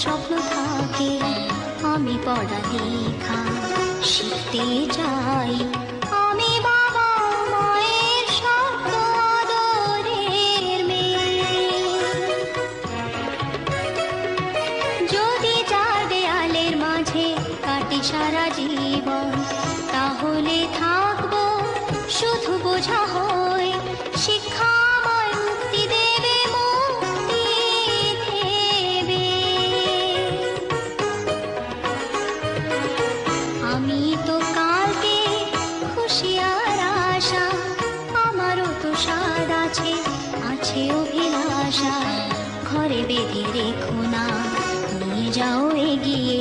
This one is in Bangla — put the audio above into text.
স্বপ্ন থাকে, আমি পড়ালেখা শিখতে চাই। আমি বাবা মায়ের শত আদরের মেয়ে। যদি চার দেয়ালের মাঝে কাটি সারা জীবন, তাহলে থাকবো শুধু বোঝা হয়ে। শিক্ষা আমায় মুক্তি দেবে, মুক্তি দেবে। আমি তো কালকে খুশি আর আশা, আমারও তো স্বাদ আছে, আছে অভিলাষা। ঘরে বেঁধে রেখো না, নিয়ে যাও এগিয়ে